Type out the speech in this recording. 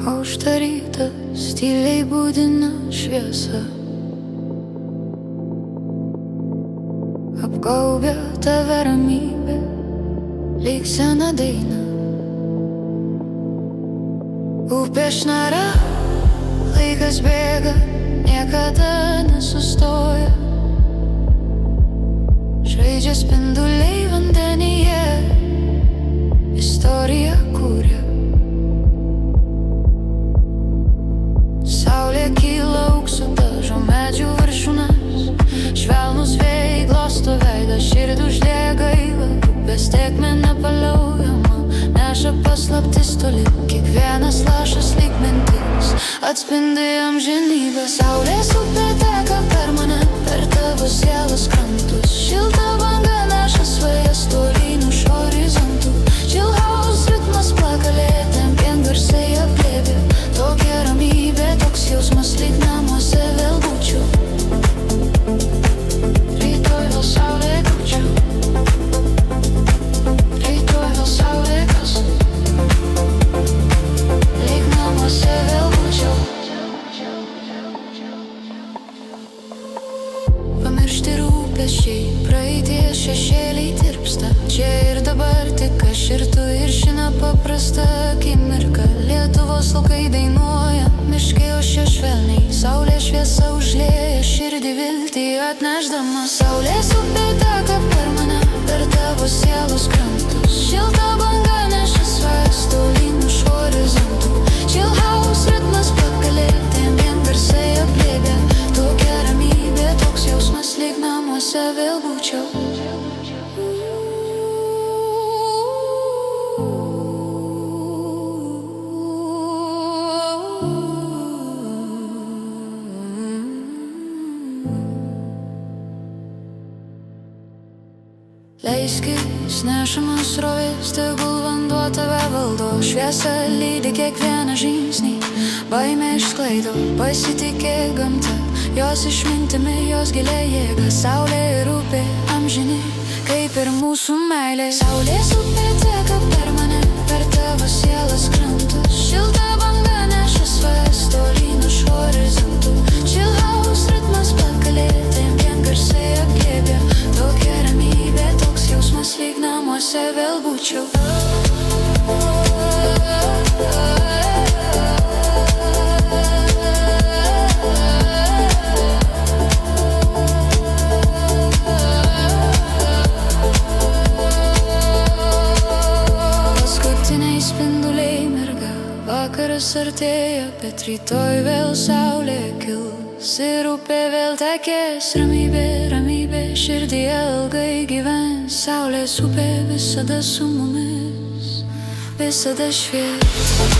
Uždarytas tyliai būdina šviesa, apgaubia tave ramybė, lyg sena daina. Upė šnara, laikas bėga, niekada nesustoja. Žaidžia spinduliai vandenyje, istorija kūrė. Saulė kyla auksu, dažo medžių viršūnes, švelnūs vėjai glosto veidą, širdį užlieja gaila. Upės tėkmė nepaliaujama, neša paslaptis toli, kiekvienas lašas lyg mintis atspindi amžinybę. Saulės upė teka per mane, per tavo sielos krantus, šilta banga neša svajas tolyn už horizontų. Chill house ritmas pakalėtėm, vien garsai apglėbė, tokia ramybė, toks jausmas lyg namuose vėl būčiau. Rytoj vėl saulė būčiau, rytoj vėl saulė kas, lyg namuose vėl būčiau. Pamiršti rūpesčiai, praeities šešėliai tirpsta, čia ir dabar tik aš ir tu ir ši nepaprasta akimirka. Lietuvos laukai dainuoja, miškai ošia švelniai, saulės šviesa užlieja širdį viltį atnešdama. Saulės upė teka per mane, per tavo sielos krantus, šilta banga neša svajas tolyn už horizontų. Chill house ritmas pakalėtėm, vien garsai apglėbė, tokia ramybė, toks jausmas lyg namuose vėl būčiau. Leiskis nešamas srovės, tegul vanduo tave valdo, šviesa lydi kiekvieną žingsnį, baimė išsklaido, pasitikėk gamta, jos išmintimi, jos gilia jėga. Saulė ir upė amžini, kaip ir mūsų meilė. Saulės upė teka per mane, per tavo sielos krantus, šilta banga neša svajas tolyn už horizontų. Chill house ritmas pakalėtėm, vien garsai apglėbė, tokia ramybė, toks jausmas lyg namuose vėl būčiau. Paskutiniai spinduliai mirga, vakaras artėja, bet rytoj vėl saulė kils ir upė vėl tekės. Ramybė, ramybė, širdyje ilgai gyvens, saulės upė visada su mumis, visada švies.